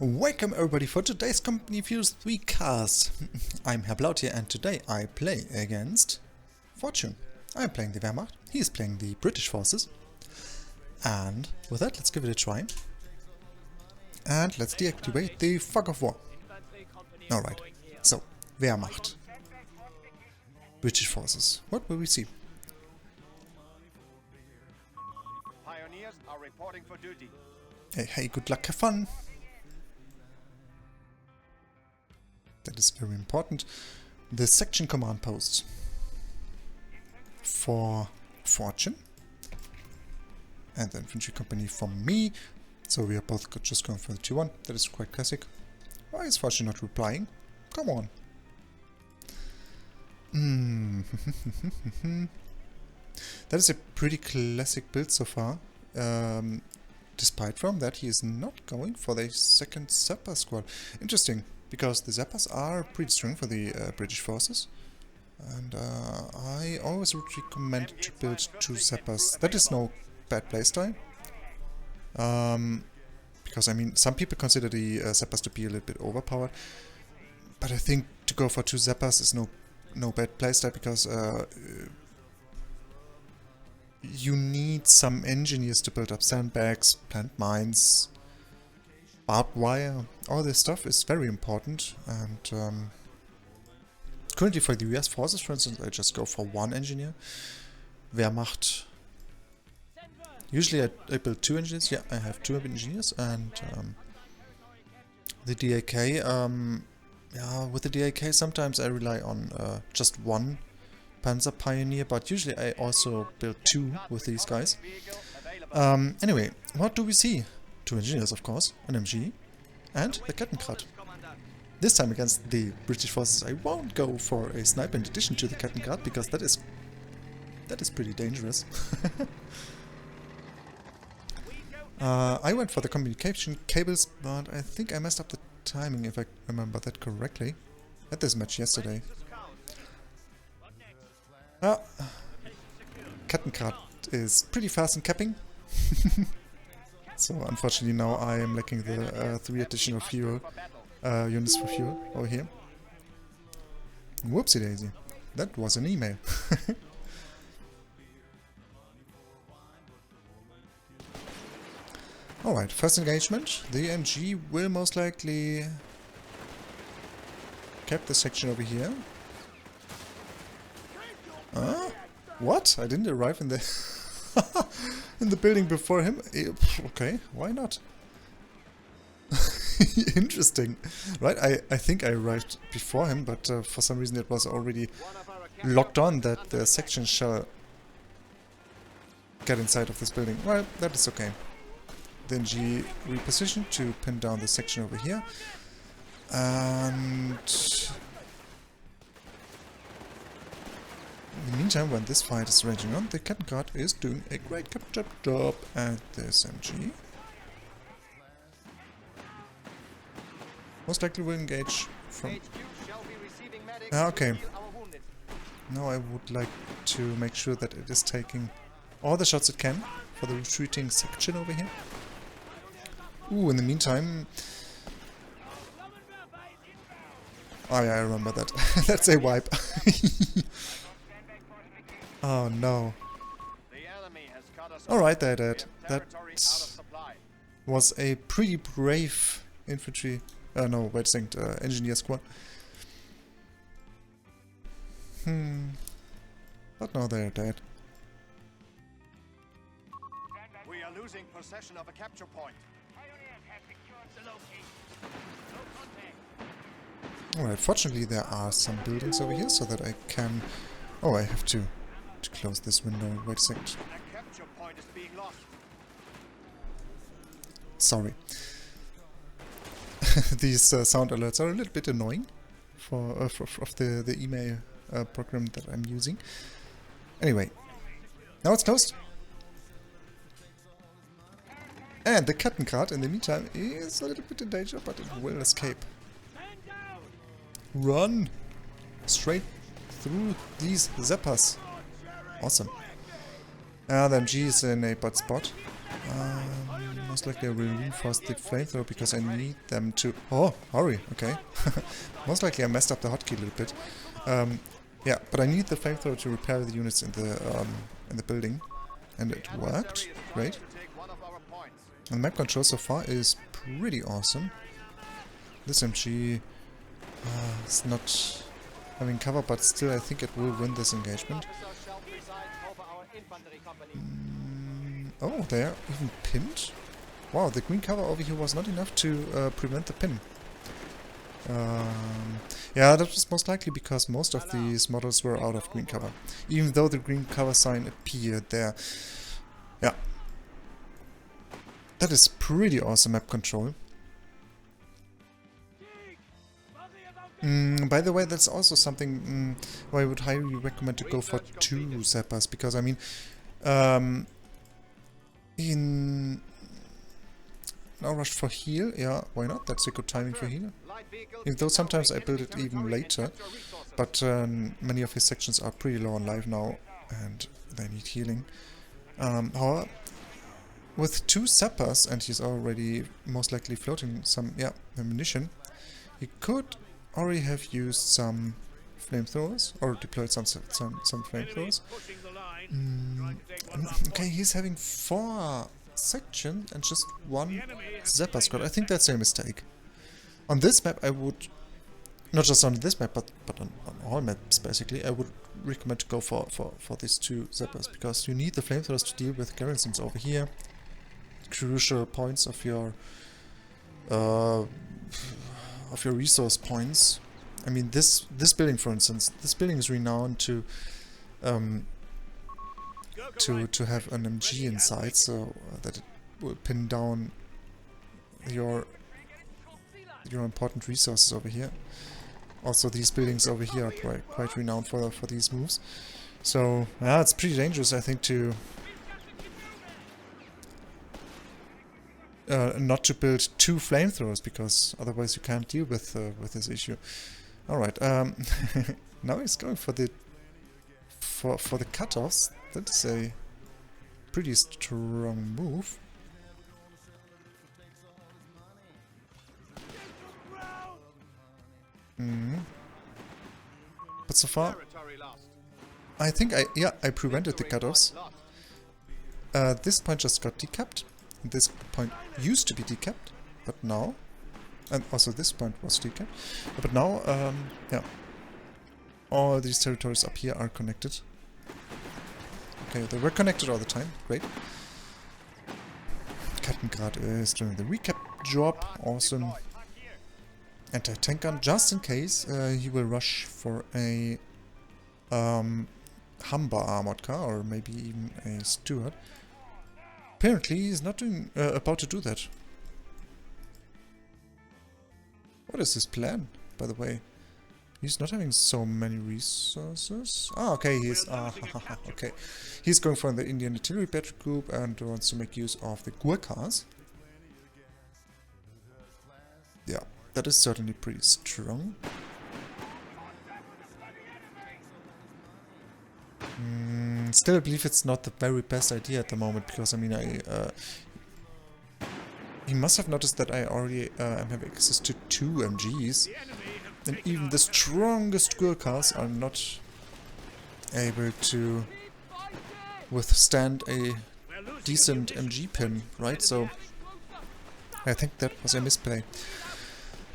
Welcome everybody for today's Company Fuse 3 cast. I'm Herr Blautier and today I play against Fortune. I'm playing the Wehrmacht, he's playing the British forces. And with that, let's give it a try. And let's deactivate the fog of war. Alright, so Wehrmacht. British forces. What will we see? Pioneers are reporting for duty. Hey, good luck, have fun. That is very important. The section command post for Fortune and the infantry company for me. So we are both just going for the T1. That is quite classic. Why is Fortune not replying? Come on. That is a pretty classic build so far. Despite from that, he is not going for the second Zappa squad. Interesting. Because the Zappas are pretty strong for the British forces. And I always would recommend to build 2 Zappas. That is no bad playstyle. Because I mean, some people consider the Zappas to be a little bit overpowered. But I think to go for 2 Zappas is no bad playstyle because you need some engineers to build up sandbags, plant mines, barbed wire. All this stuff is very important, and currently for the US forces, for instance, I just go for 1 engineer. Wehrmacht. Usually I build 2 engineers. Yeah, I have 2 engineers, and the DAK. Yeah, with the DAK sometimes I rely on just 1 Panzer Pioneer, but usually I also build 2 with these guys. Anyway, what do we see? 2 engineers, of course, an MG, and the Kettenkrad. This time against the British forces I won't go for a sniper in addition to the Kettenkrad, because that is pretty dangerous. I went for the communication cables, but I think I messed up the timing if I remember that correctly. At this match yesterday. Kettenkrad is pretty fast in capping. So unfortunately now I am lacking the 3 additional fuel units for fuel over here. Whoopsie daisy. That was an email. Alright, first engagement. The MG will most likely cap the section over here. What? I didn't arrive in the in the building before him? Okay, why not? Interesting. Right, I think I arrived before him, but for some reason it was already locked on that the section shall get inside of this building. Well, that is okay. Then G repositioned to pin down the section over here. And in the meantime, when this fight is raging on, the Kettenkrad is doing a great capture job at this MG. Most likely will engage from... okay. Now I would like to make sure that it is taking all the shots it can for the retreating section over here. Ooh, in the meantime... oh yeah, I remember that. That's a wipe. Oh no. Alright, they're dead. That was a pretty brave infantry... no, wait a second, engineer squad. But now they're dead. We are losing possession of a capture point. Alright, fortunately there are some buildings over here so that I can... oh, I have to close this window. Wait a second. A capture point is being lost. Sorry. These sound alerts are a little bit annoying for the email program that I'm using. Anyway, now it's closed. And the Kettenkrad, in the meantime, is a little bit in danger, but it will escape. Run! Straight through these Zappas. Awesome. The MG is in a bad spot. most likely I will reinforce the flamethrower because I need them to... Oh, hurry, okay. Most likely I messed up the hotkey a little bit. Yeah, but I need the flamethrower to repair the units in the building. And it worked. Great. And the map control so far is pretty awesome. This MG is not having cover, but still I think it will win this engagement. Oh, they are even pinned? Wow, the green cover over here was not enough to prevent the pin. Yeah, that was most likely because most of these models were out of green cover. Even though the green cover sign appeared there. Yeah. That is pretty awesome map control. By the way, that's also something where I would highly recommend to go for 2 zappers, because I mean, in now rush for heal, yeah, why not? That's a good timing for heal. Even though sometimes I build it even later, but many of his sections are pretty low on life now, and they need healing. However, with 2 zappers, and he's already most likely floating some, yeah, ammunition, he could already have used some flamethrowers, or deployed some flamethrowers. Okay, he's having 4 sections and just 1 zapper squad. I think that's a mistake. On this map I would, not just on this map, but on all maps basically, I would recommend to go for these 2 zappers, because you need the flamethrowers to deal with garrisons over here. Crucial points of your resource points. I mean, this building, for instance, this building is renowned to have an MG inside, so that it will pin down your important resources over here. Also, these buildings over here are quite renowned for these moves. So yeah, it's pretty dangerous, I think, to not to build 2 flamethrowers, because otherwise you can't deal with this issue. All right, now he's going for the cutoffs. That is a pretty strong move. But so far, I think I prevented the cutoffs. This point just got decapped. This point used to be decapped, but now, and also this point was decapped, but now, yeah, all these territories up here are connected. Okay, they were connected all the time. Great. Kattengrad is doing the recap job. Awesome. Anti-tank gun, just in case he will rush for a Humber armored car, or maybe even a Stuart. Apparently he's not doing about to do that. What is his plan, by the way? He's not having so many resources. Ah, okay, he's okay. He's going for the Indian artillery battery group and wants to make use of the Gurkhas. Yeah, that is certainly pretty strong. Still, I believe it's not the very best idea at the moment, because I mean, he must have noticed that I already am having access to 2 MGs, and even the strongest Gurkhas are not able to withstand a decent MG pin, right? So I think that was a misplay.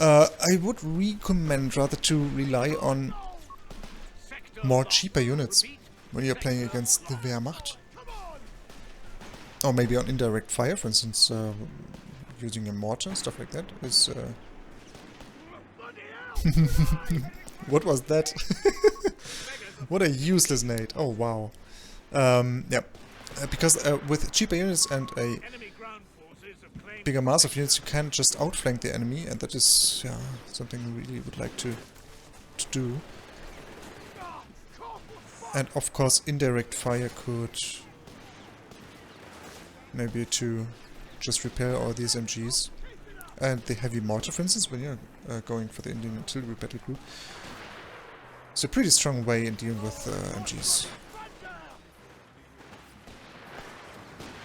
I would recommend rather to rely on more cheaper units when you're playing against the Wehrmacht. Or maybe on indirect fire, for instance, using a mortar, stuff like that is... What was that? What a useless nade. Oh, wow. Yeah, because with cheaper units and a bigger mass of units, you can just outflank the enemy, and that is, yeah, something we really would like to do. And of course, indirect fire could maybe to just repair all these MGs. And the heavy mortar, for instance, when you're going for the Indian artillery battle group. It's a pretty strong way in dealing with MGs.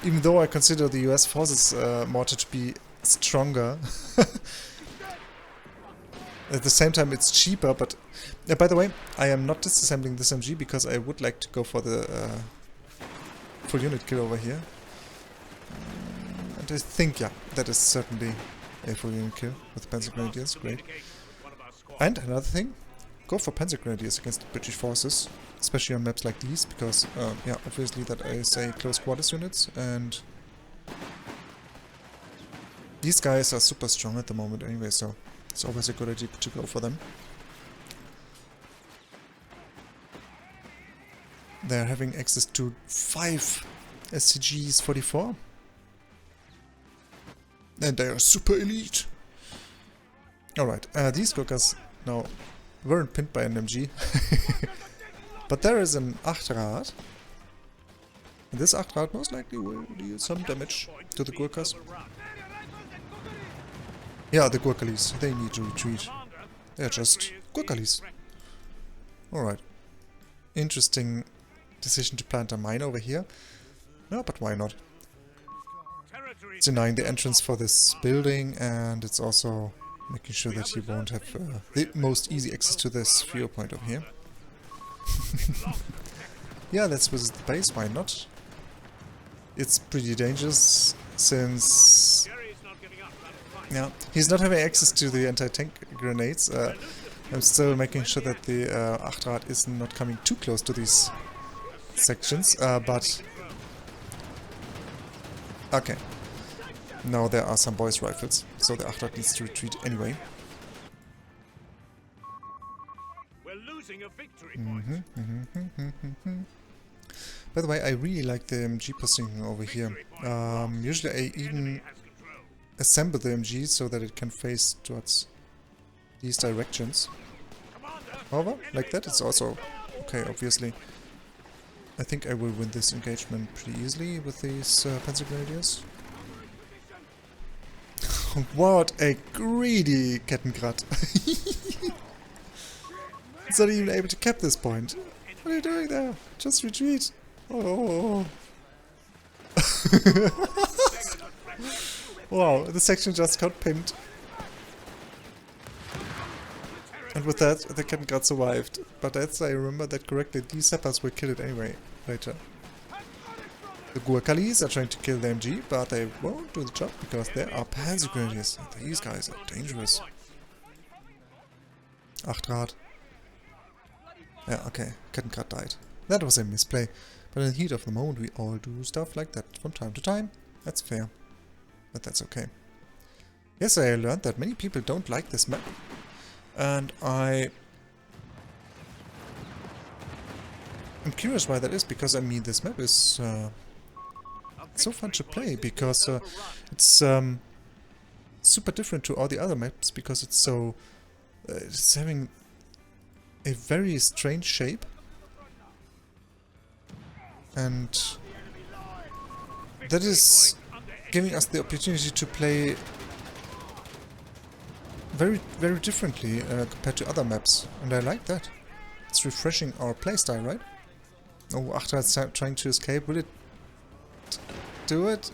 Even though I consider the US forces mortar to be stronger. At the same time, it's cheaper, but... by the way, I am not disassembling this MG because I would like to go for the full unit kill over here. And I think, yeah, that is certainly a full unit kill with Panzer Grenadiers. Great. And another thing, go for Panzer Grenadiers against the British forces, especially on maps like these, because, yeah, obviously that is a close quarters units, and these guys are super strong at the moment anyway, so it's always a good idea to go for them. They're having access to 5 SCGs 44. And they are super elite. Alright, these Gurkhas now weren't pinned by an MG. But there is an Achtrad. And this Achtrad most likely will deal some damage to the Gurkhas. Yeah, the Gurkhalis, they need to retreat. They're just Gurkhalis. Alright. Interesting decision to plant a mine over here. No, but why not? It's denying the entrance for this building, and it's also making sure that he won't have the most easy access to this fuel point over here. Yeah, let's visit the base, why not? It's pretty dangerous, since... yeah, he's not having access to the anti-tank grenades. I'm still making sure that the Achtrad is not coming too close to these sections, but... okay. Now there are some boys' rifles, so the Achtrad needs to retreat anyway. We're losing a victory point. By the way, I really like the MG positioning over here. Usually I even assemble the MG so that it can face towards these directions. However, like that it's also okay, obviously. I think I will win this engagement pretty easily with these Panzer Grenadiers. What a greedy Kettengrad! It's not even able to cap this point. What are you doing there? Just retreat! Oh. Wow, the section just got pinned. And with that, the Kettengrad survived. But as I remember that correctly, these sappers will kill it anyway, later. The Gurkhalis are trying to kill the MG, but they won't do the job because there are Panzer Grenadiers. These guys are dangerous. Achtrad. Yeah, okay, Kettengrad died. That was a misplay. But in the heat of the moment, we all do stuff like that from time to time. That's fair. But that's okay. Yes, I learned that many people don't like this map. And I'm curious why that is, because I mean this map is so fun to play, because it's super different to all the other maps, because it's so it's having a very strange shape, and that is giving us the opportunity to play very, very differently compared to other maps, and I like that. It's refreshing our playstyle, right? Oh, Achtrad's trying to escape. Will it do it?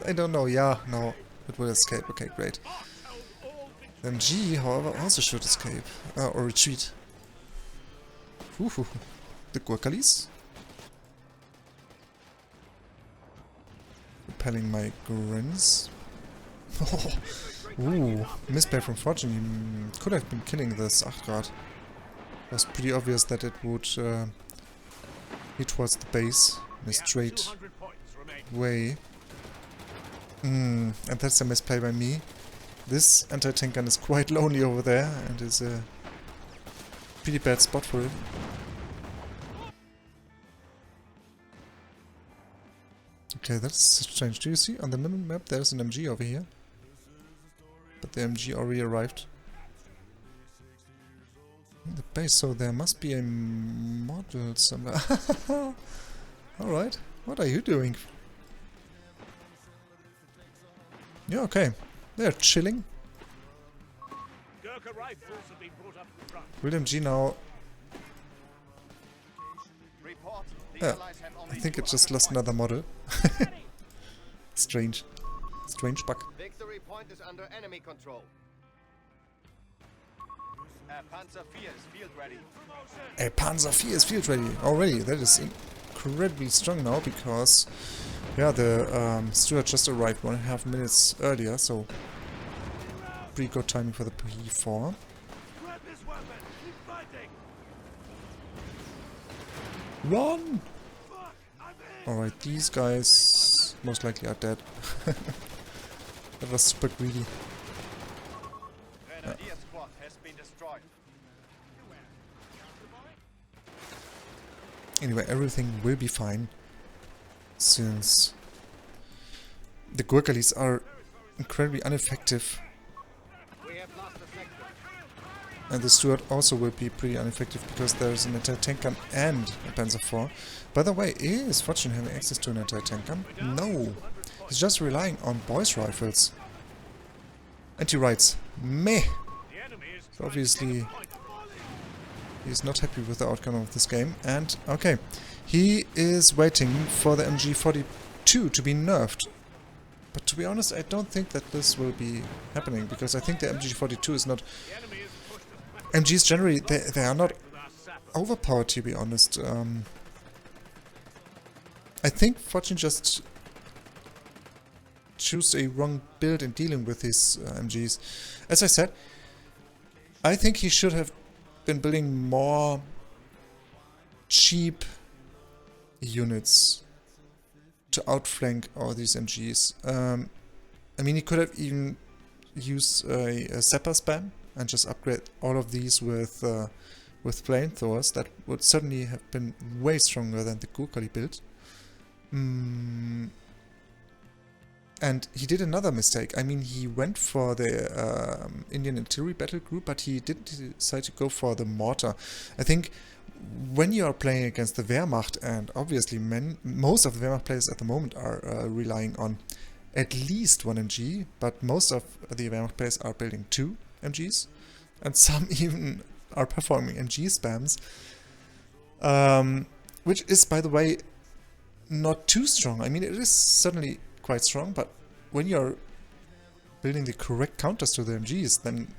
I don't know. Yeah, no, it will escape. Okay, great. The MG, however, also should escape or retreat. Ooh, the Gurkhalis. Repelling my grins. Oh, ooh, misplay from Fortune. He could have been killing this Achtrad. It was pretty obvious that it would head towards the base in a straight way. And that's a misplay by me. This anti-tank gun is quite lonely over there and is a pretty bad spot for it. Okay, that's strange. Do you see on the map there's an MG over here? But the MG already arrived. In the base, so there must be a model somewhere. Alright, what are you doing? Yeah, okay. They're chilling. Will MG now The Allies have I only think it 200 just lost points. another model. Strange. Strange bug. Victory point is under enemy control. Panzer IV is field ready. A Panzer IV is field ready already. That is incredibly strong now because, yeah, the Stuart just arrived 1.5 minutes earlier, so pretty good timing for the P4. Run! Alright, these guys most likely are dead. That was super greedy. Grenadier squad has been destroyed. Anyway, everything will be fine since the Gurkhalis are incredibly ineffective, We have lost the sector. and the Stuart also will be pretty ineffective because there's an anti-tank gun and a Panzer IV. By the way, is Fortune having access to an anti-tank gun? No! He's just relying on boys' rifles. And he writes, meh! So obviously he's not happy with the outcome of this game. And, okay, he is waiting for the MG42 to be nerfed. But to be honest, I don't think that this will be happening, because I think the MG42 is not... MGs generally, they are not overpowered, to be honest. I think Fortune just choose a wrong build in dealing with these MGs. As I said, I think he should have been building more cheap units to outflank all these MGs. I mean, he could have even used a Zapper spam and just upgrade all of these with flamethrowers. That would certainly have been way stronger than the Gurkhali build. And he did another mistake. I mean, he went for the Indian artillery battle group, but he didn't decide to go for the mortar. I think when you are playing against the Wehrmacht, and obviously most of the Wehrmacht players at the moment are relying on at least one MG, but most of the Wehrmacht players are building 2 MGs, and some even are performing MG spams, which is, by the way, not too strong. I mean, it is certainly quite strong, but when you're building the correct counters to the MGs, then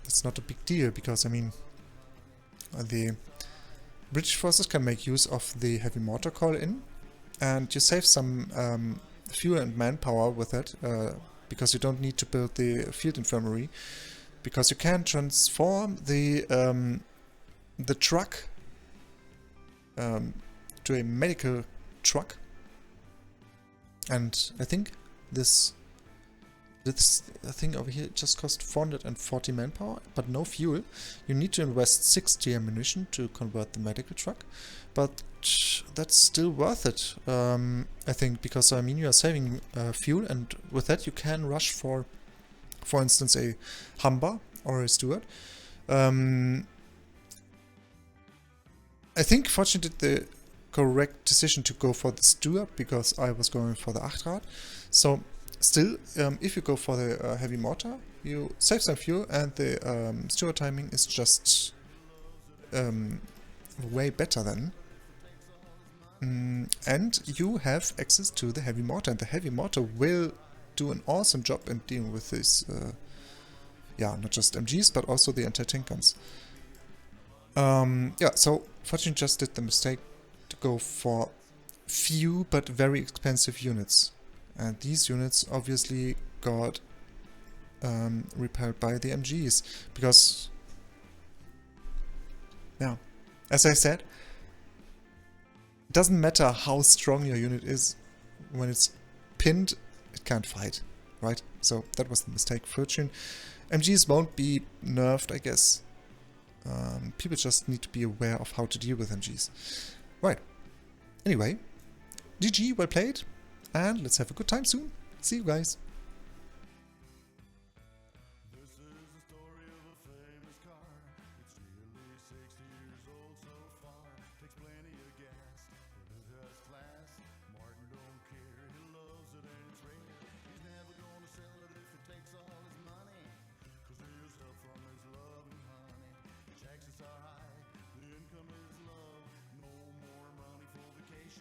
it's not a big deal, because, I mean, the British forces can make use of the heavy mortar call-in, and you save some fuel and manpower with it, because you don't need to build the field infirmary, because you can transform the truck to a medical truck. And I think this thing over here just cost 440 manpower, but no fuel. You need to invest 60 ammunition to convert the medical truck, but that's still worth it, I think, because, I mean, you are saving fuel, and with that you can rush for instance, a Humber or a Stuart. I think Fortune did the correct decision to go for the Stuart, because I was going for the Achtrad. So still, if you go for the heavy mortar, you save some fuel, and the Stuart timing is just way better then. And you have access to the heavy mortar, and the heavy mortar will do an awesome job in dealing with this, yeah, not just MGs, but also the anti-tank guns. Yeah, so Fortune just did the mistake to go for few but very expensive units, and these units obviously got repelled by the MGs, because, yeah, as I said, it doesn't matter how strong your unit is, when it's pinned, it can't fight, right? So that was the mistake. Fortune. MGs won't be nerfed, I guess. People just need to be aware of how to deal with MGs. Right. Anyway, GG, well played, and let's have a good time soon. See you guys. Taxes are high, the income is low, no more money for vacation.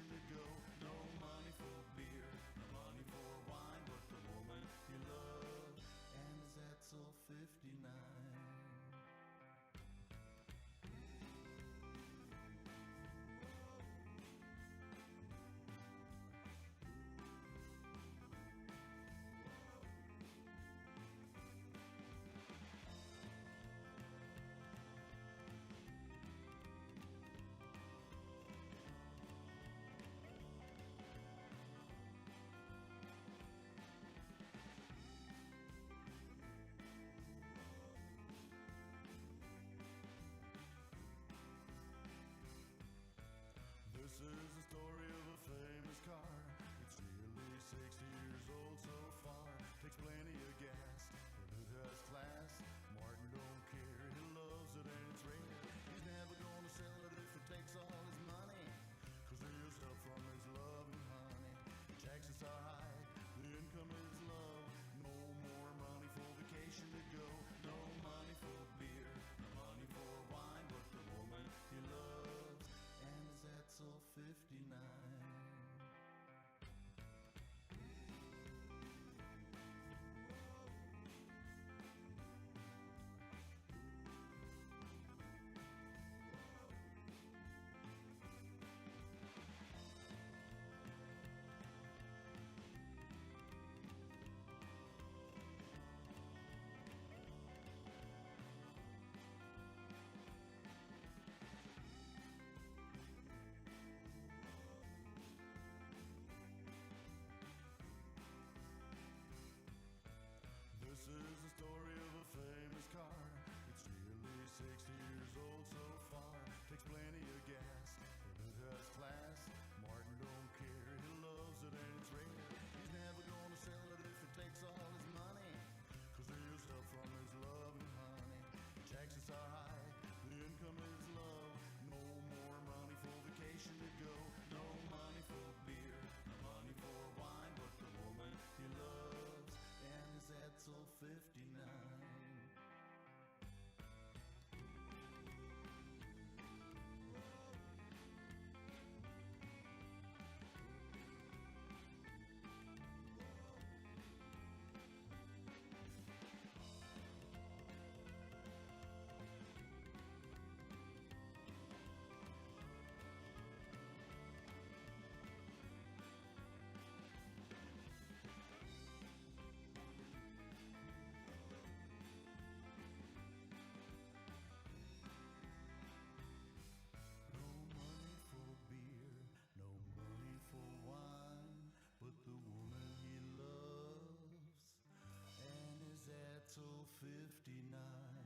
Vessel 59.